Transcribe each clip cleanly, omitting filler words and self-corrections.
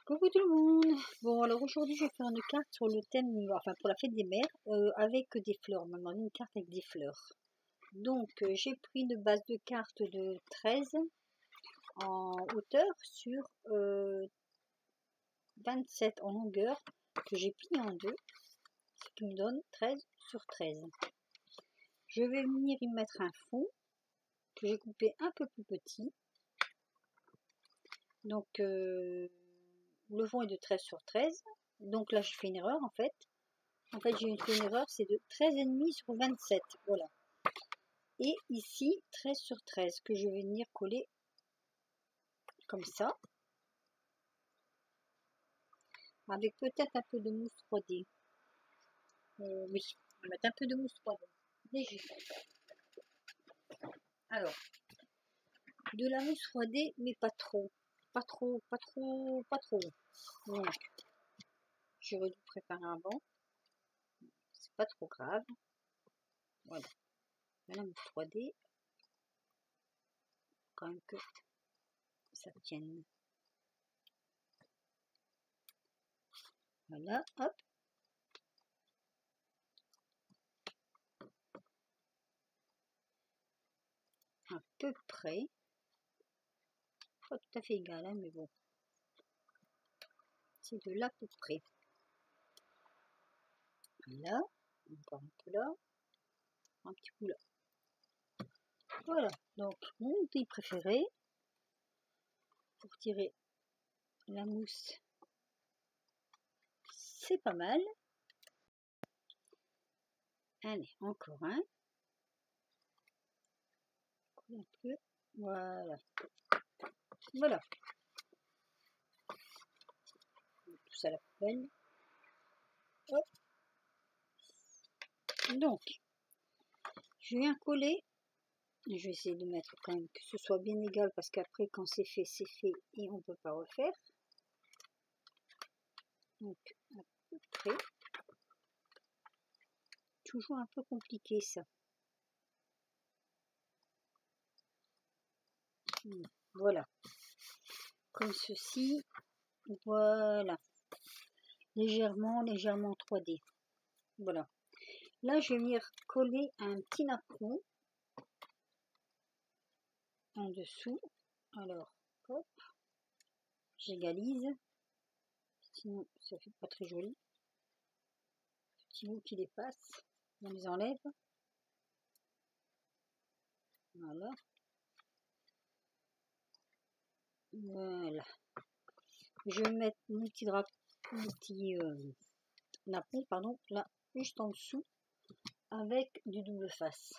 Coucou tout le monde. Bon, alors aujourd'hui je vais faire une carte sur le thème, enfin pour la fête des mères, avec des fleurs. On m'a demandé une carte avec des fleurs. Donc j'ai pris une base de cartes de 13 en hauteur sur 27 en longueur que j'ai plié en deux, ce qui me donne 13 sur 13. Je vais venir y mettre un fond que j'ai coupé un peu plus petit. Donc le fond est de 13 sur 13. Donc là, je fais une erreur en fait. En fait, j'ai fait une erreur, c'est de 13,5 sur 27. Voilà. Et ici, 13 sur 13 que je vais venir coller comme ça. Avec peut-être un peu de mousse 3D. Oui, on va mettre un peu de mousse 3D. Léger. Alors, de la mousse 3D, mais pas trop. Pas trop, pas trop, pas trop. Donc, j'aurais dû préparer avant. C'est pas trop grave. Voilà. La mousse 3D. Quand même que ça tienne. Voilà, hop. À peu près. Pas tout à fait égal, hein, mais bon. C'est de l'à peu près. Là, encore un peu là, un petit coup là. Voilà, donc mon outil préféré pour tirer la mousse, c'est pas mal. Allez, encore un. Un peu. Voilà. Voilà. Tout ça à la poubelle. Hop. Donc, je viens coller. Je vais essayer de mettre quand même que ce soit bien égal parce qu'après, quand c'est fait et on ne peut pas refaire. Donc, à peu près. Toujours un peu compliqué ça. Voilà. Comme ceci. Voilà. Légèrement 3D. Voilà. Là, je vais venir coller un petit napperon en dessous. Alors, hop, j'égalise. Sinon, ça fait pas très joli. Petit bout qui dépasse. On les enlève. Voilà. Voilà. Je vais mettre mon petit napperon, pardon, là, juste en dessous, avec du double face.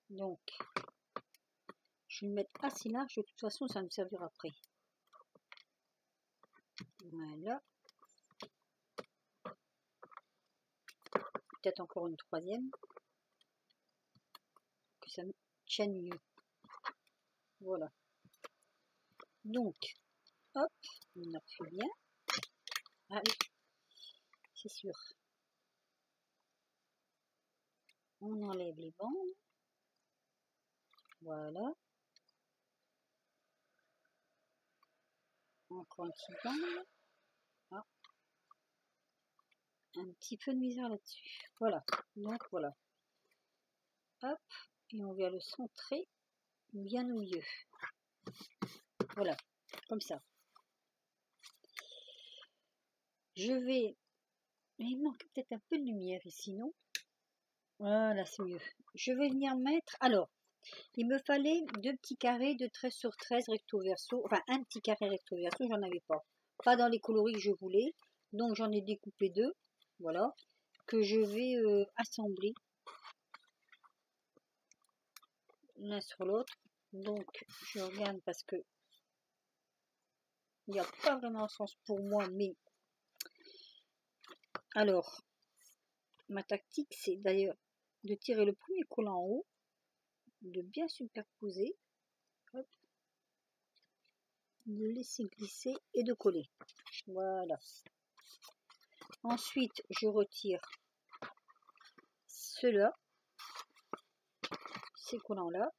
Donc, je vais le mettre assez large. De toute façon, ça va me servir après. Voilà. Peut-être encore une troisième. Que ça me tienne mieux. Voilà. Donc, hop, on appuie bien. Ah oui, c'est sûr. On enlève les bandes. Voilà. Encore une petite bande. Ah. Un petit peu de misère là-dessus. Voilà. Donc voilà. Hop. Et on vient le centrer bien au milieu. Voilà. Comme ça. Je vais... Il manque peut-être un peu de lumière ici, non? Voilà, c'est mieux. Je vais venir mettre... Alors, il me fallait deux petits carrés de 13 sur 13 recto verso. Enfin, un petit carré recto verso, j'en avais pas. Pas dans les coloris que je voulais. Donc, j'en ai découpé deux. Voilà. Que je vais assembler l'un sur l'autre. Donc, je regarde parce que il n'y a pas vraiment de sens pour moi. Mais, alors, ma tactique, c'est d'ailleurs de tirer le premier collant en haut, de bien superposer. Hop. De laisser glisser et de coller. Voilà. Ensuite, je retire ceux-là, ces collants-là.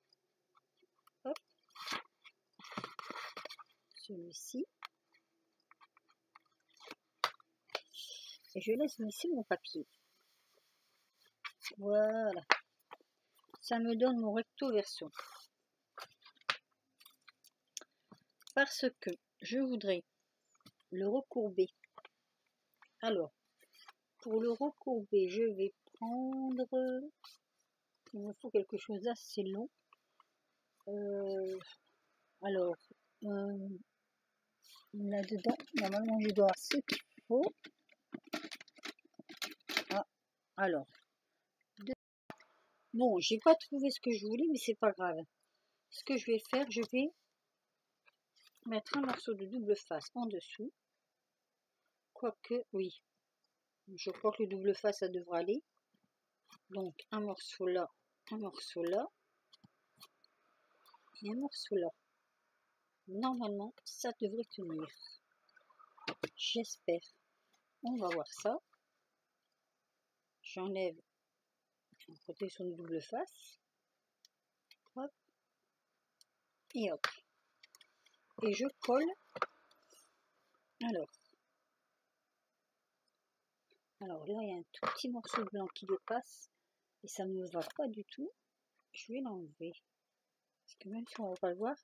Hop. Celui-ci. et je laisse glisser mon papier. Voilà. Ça me donne mon recto verso. Parce que je voudrais le recourber. Alors, pour le recourber, je vais prendre... Il me faut quelque chose d'assez long. Alors, là-dedans, normalement, je dois avoir ce qu'il faut. Ah, alors. Bon, j'ai pas trouvé ce que je voulais, mais c'est pas grave. Ce que je vais faire, je vais mettre un morceau de double face en dessous. Quoique, oui. Je crois que le double face, ça devra aller. Donc, un morceau là, un morceau là. Et un morceau là. Normalement, ça devrait tenir. J'espère. On va voir ça. J'enlève la protection de double face. Hop. Et hop. Et je colle. Alors là, il y a un tout petit morceau de blanc qui dépasse. Et ça ne me va pas du tout. Je vais l'enlever. Parce que même si on ne va pas le voir,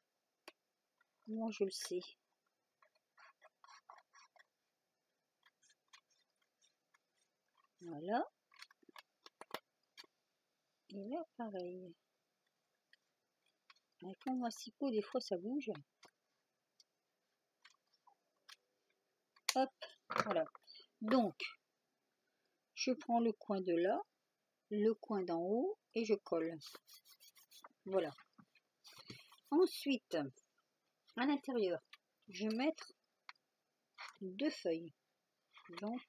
moi je le sais. Voilà. Et là, pareil. Avec mon massicot, des fois ça bouge. Hop, voilà. Donc, je prends le coin de là, le coin d'en haut et je colle. Voilà. Ensuite, à l'intérieur, je vais mettre 2 feuilles. Donc,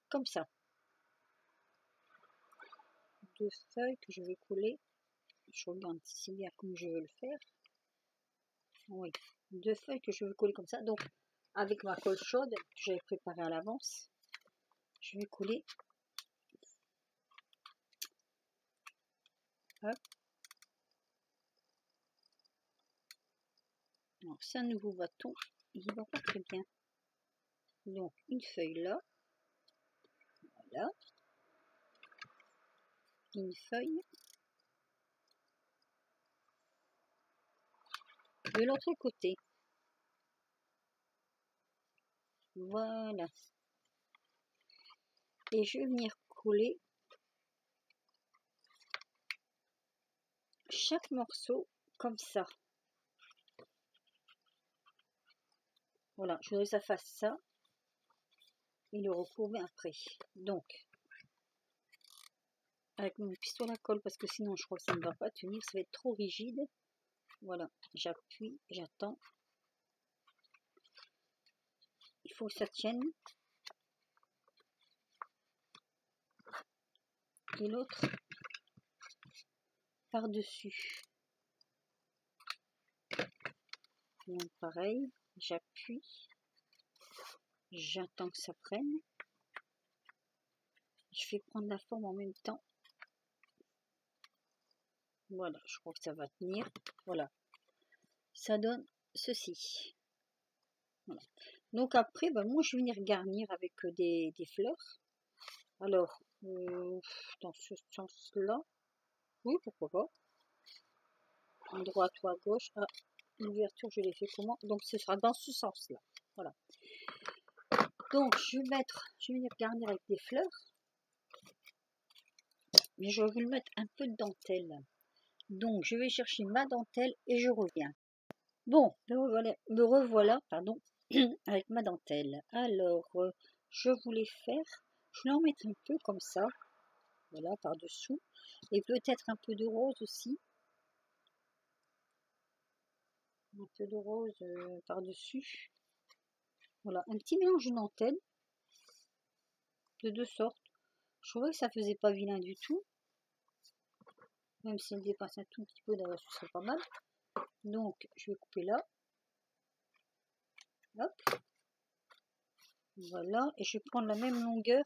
comme ça. 2 feuilles que je vais coller. Je regarde si bien comme je veux le faire. Oui, 2 feuilles que je vais coller comme ça. Donc, avec ma colle chaude que j'avais préparée à l'avance, je vais coller. Hop. Alors, c'est un nouveau bâton. Il ne va pas très bien. Donc, une feuille là. Voilà. Une feuille. De l'autre côté. Voilà. Et je vais venir coller chaque morceau comme ça. Voilà, je voudrais que ça fasse ça. Et le recourber après. Donc, avec mon pistolet à colle, parce que sinon je crois que ça ne va pas tenir, ça va être trop rigide. Voilà, j'appuie, j'attends. Il faut que ça tienne. Et l'autre par-dessus. Donc pareil, j'appuie. J'attends que ça prenne. Je vais prendre la forme en même temps. Voilà, je crois que ça va tenir. Voilà. Ça donne ceci. Voilà. Donc après, ben, moi je vais venir garnir avec des fleurs. Alors, dans ce sens-là, oui, pourquoi pas. À droite ou à gauche. Ah, l'ouverture, je l'ai fait comment? Donc ce sera dans ce sens-là. Voilà. Donc je vais venir garnir avec des fleurs. Mais je vais le mettre un peu de dentelle. Donc je vais chercher ma dentelle et je reviens. Bon, me revoilà, pardon, avec ma dentelle. Alors, je voulais faire, je vais en mettre un peu comme ça, voilà, par-dessous, et peut-être un peu de rose aussi. Un peu de rose par-dessus. Voilà, un petit mélange de dentelle, de 2 sortes. Je trouvais que ça faisait pas vilain du tout. Même si elle dépasse un tout petit peu, d'ailleurs, ce serait pas mal. Donc, je vais couper là. Hop. Voilà, et je vais prendre la même longueur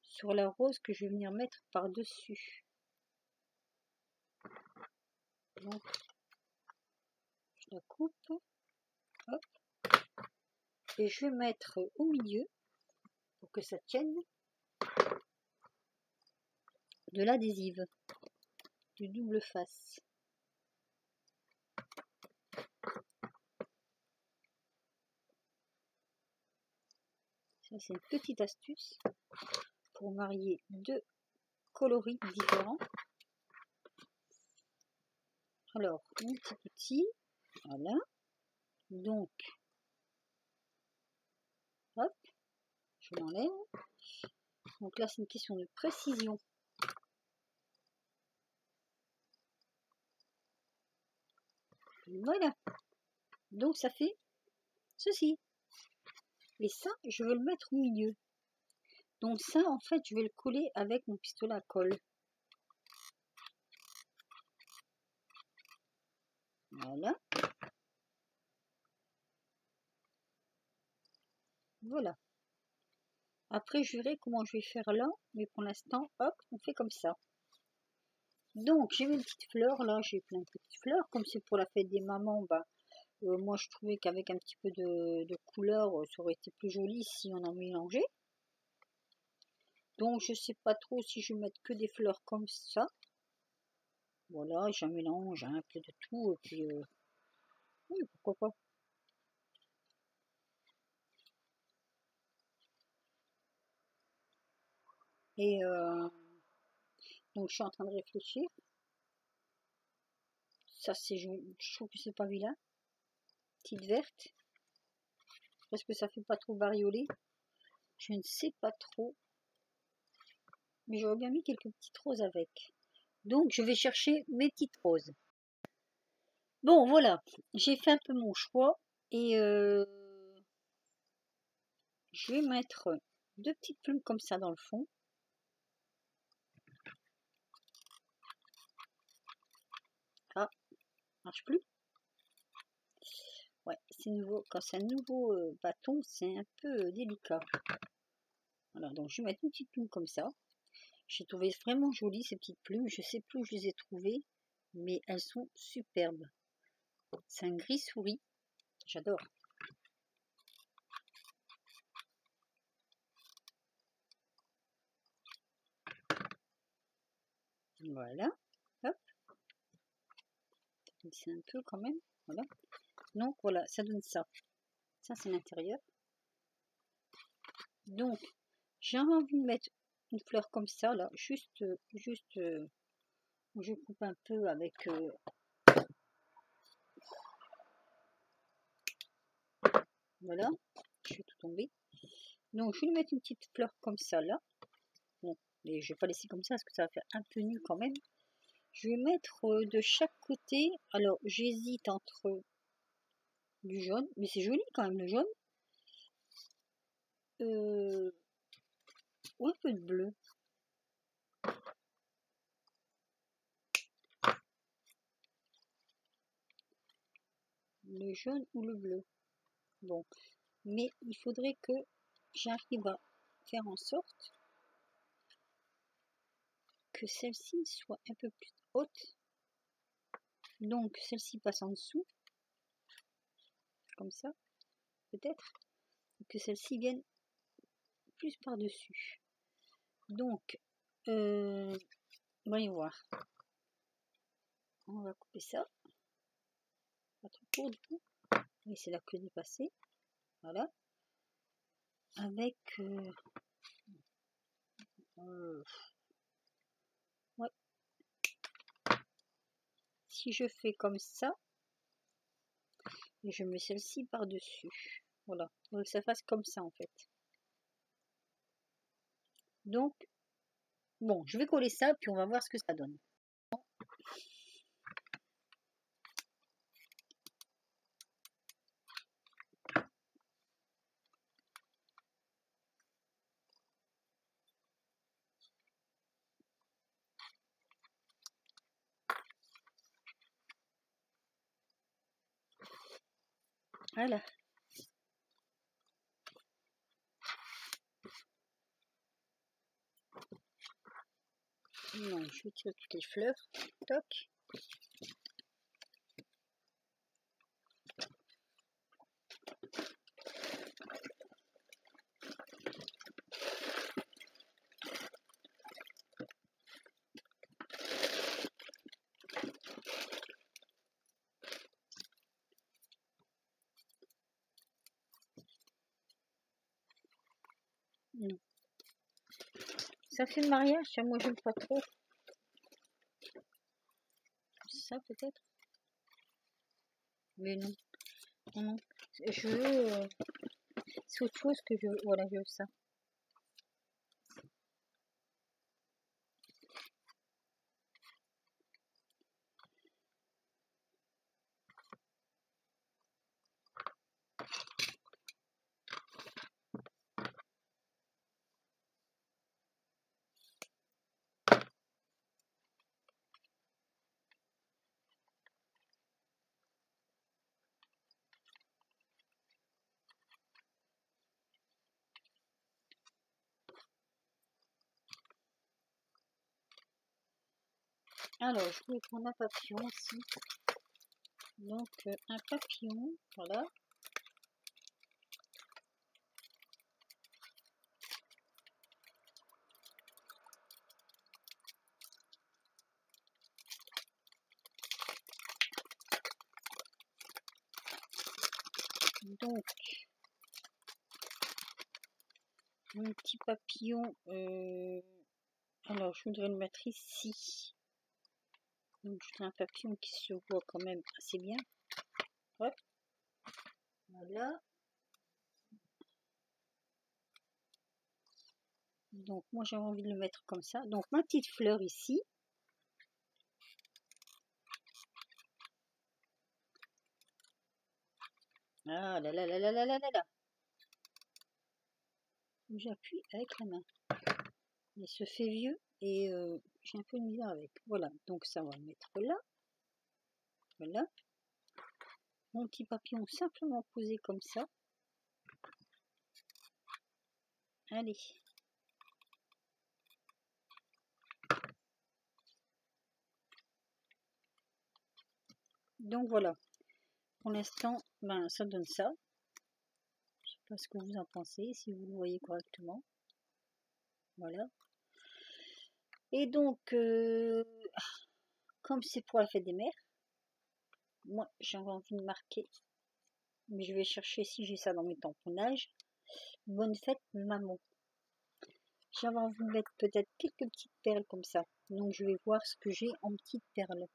sur la rose que je vais venir mettre par-dessus. Donc, je la coupe. Hop. et je vais mettre au milieu, pour que ça tienne, de l'adhésive, du double face. Ça, c'est une petite astuce pour marier deux coloris différents. Alors, mon petit outil, voilà. Donc, hop, je l'enlève. Donc là, c'est une question de précision. Voilà. Donc, ça fait ceci. Et ça, je veux le mettre au milieu. Donc ça, en fait, je vais le coller avec mon pistolet à colle. Voilà. Voilà. Après, je verrai comment je vais faire là. Mais pour l'instant, hop, on fait comme ça. Donc, j'ai mes petites fleurs. Là, j'ai plein de petites fleurs. Comme c'est pour la fête des mamans, bah, moi, je trouvais qu'avec un petit peu de couleur, ça aurait été plus joli si on en mélangeait. Donc, je sais pas trop si je vais mettre que des fleurs comme ça. Voilà, j'en mélange un peu de tout. Et puis, oui, pourquoi pas. Et donc, je suis en train de réfléchir. Ça, c'est joli. Je trouve que c'est pas vilain. Petite verte. Parce que ça fait pas trop bariolé. Je ne sais pas trop. Mais j'aurais bien mis quelques petites roses avec. Donc, je vais chercher mes petites roses. Bon, voilà. J'ai fait un peu mon choix. Et je vais mettre deux petites plumes comme ça dans le fond. Ah, marche plus. Ouais, c'est nouveau. Quand c'est un nouveau bâton, c'est un peu délicat. Voilà, donc je vais mettre une petite plume comme ça. J'ai trouvé vraiment jolies ces petites plumes. Je sais plus où je les ai trouvées, mais elles sont superbes. C'est un gris souris. J'adore. Voilà. Hop. C'est un peu quand même. Voilà. Donc voilà, ça donne ça. Ça c'est l'intérieur. Donc j'ai envie de mettre une fleur comme ça là, juste, je coupe un peu avec. Voilà, je vais tout tomber. Donc je vais lui mettre une petite fleur comme ça là. Bon, mais je vais pas laisser comme ça parce que ça va faire un peu nu quand même. Je vais mettre de chaque côté. Alors j'hésite entre du jaune, mais c'est joli quand même le jaune. Ou un peu de bleu. Le jaune ou le bleu. Bon, mais il faudrait que j'arrive à faire en sorte que celle-ci soit un peu plus haute. Donc celle-ci passe en dessous, comme ça, peut-être, que celle-ci vienne plus par-dessus. Donc, voyons voir. On va couper ça. Pas trop court du coup. Laisser la queue dépasser. Voilà. Avec ouais. Si je fais comme ça, et je mets celle-ci par-dessus. Voilà. Donc ça fasse comme ça en fait. Donc, bon, je vais coller ça, puis on va voir ce que ça donne. Voilà. Non, je vais tirer toutes les fleurs. Toc. Ça fait le mariage, ça, moi j'aime pas trop. Ça peut-être. Mais non. Non, non. Je veux... c'est autre chose que je veux. Voilà, je veux ça. Alors, je voulais prendre un papillon aussi. Donc, un papillon, voilà. Donc, mon petit papillon, alors je voudrais le mettre ici. Donc, je voudrais un papillon qui se voit quand même assez bien. Hop. Voilà. Donc, moi, j'ai envie de le mettre comme ça. Donc, ma petite fleur ici. Ah là là là là là là là là. J'appuie avec la main. Il se fait vieux et j'ai un peu de misère avec. Voilà, donc ça, on va le mettre là. Voilà. Mon petit papillon simplement posé comme ça. Allez. Donc voilà. Pour l'instant, ben, ça donne ça. Je sais pas ce que vous en pensez, si vous le voyez correctement. Voilà. Et donc, comme c'est pour la fête des mères, moi j'avais envie de marquer, mais je vais chercher si j'ai ça dans mes tamponnages. Bonne fête maman. J'avais envie de mettre peut-être quelques petites perles comme ça. Donc je vais voir ce que j'ai en petites perles.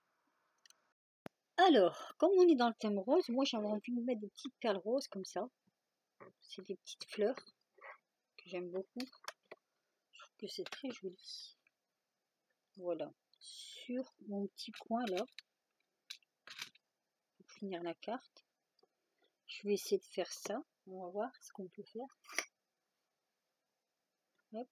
Alors, comme on est dans le thème rose, moi j'avais envie de mettre des petites perles roses comme ça. C'est des petites fleurs que j'aime beaucoup. Je trouve que c'est très joli. Voilà. Sur mon petit coin là. Pour finir la carte. Je vais essayer de faire ça. On va voir ce qu'on peut faire. Hop.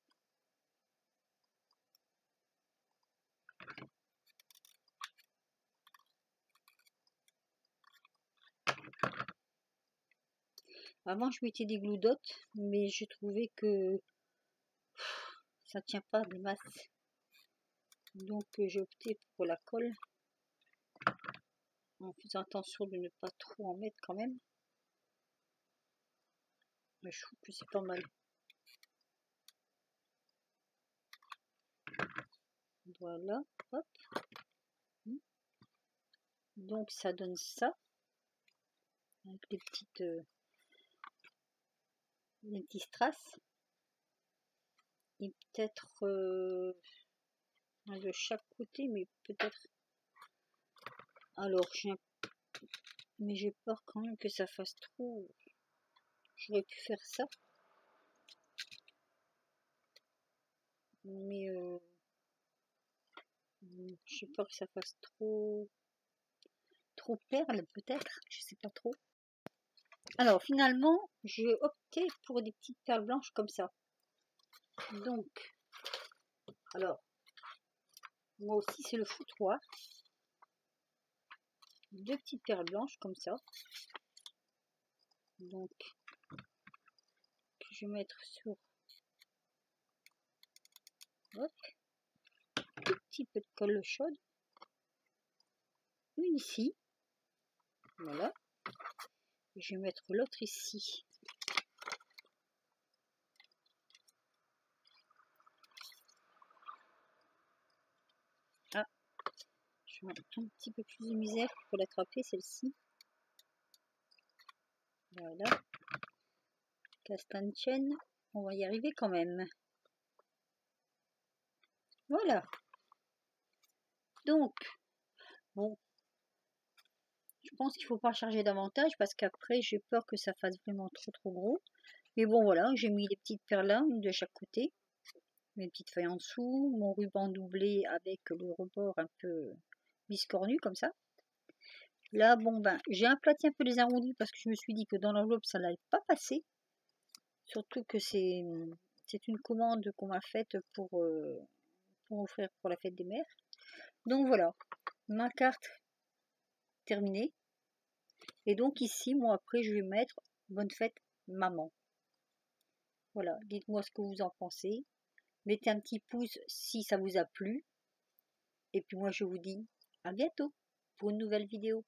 Avant je mettais des glue dots, mais j'ai trouvé que ça tient pas des masses. Donc j'ai opté pour la colle. En faisant attention de ne pas trop en mettre quand même. Mais je trouve que c'est pas mal. Voilà, hop. Donc ça donne ça. Avec les petits strass. Et peut-être de chaque côté, mais peut-être. Alors, mais j'ai peur quand même que ça fasse trop. J'aurais pu faire ça. Mais j'ai peur que ça fasse trop perles peut-être, je sais pas trop. Alors finalement, j'ai opté pour des petites perles blanches comme ça. Donc, alors, moi aussi c'est le foutoir. Deux petites perles blanches comme ça. Donc, que je vais mettre sur. Hop. Un petit peu de colle chaude. Une ici. Voilà. Je vais mettre l'autre ici. Ah, je vais mettre un petit peu plus de misère pour l'attraper, celle-ci. Voilà. Castagne chaîne. On va y arriver quand même. Voilà. Donc, bon, je pense qu'il ne faut pas charger davantage parce qu'après, j'ai peur que ça fasse vraiment trop gros. Mais bon, voilà, j'ai mis les petites perlins, une de chaque côté. Mes petites feuilles en dessous, mon ruban doublé avec le rebord un peu biscornu comme ça. Là, bon ben, j'ai aplati un peu les arrondis parce que je me suis dit que dans l'enveloppe, ça n'allait pas passer. Surtout que c'est une commande qu'on m'a faite pour offrir pour la fête des mères. Donc voilà, ma carte terminée. Et donc ici, moi après, je vais mettre bonne fête maman. Voilà, dites-moi ce que vous en pensez. Mettez un petit pouce si ça vous a plu. Et puis moi, je vous dis à bientôt pour une nouvelle vidéo.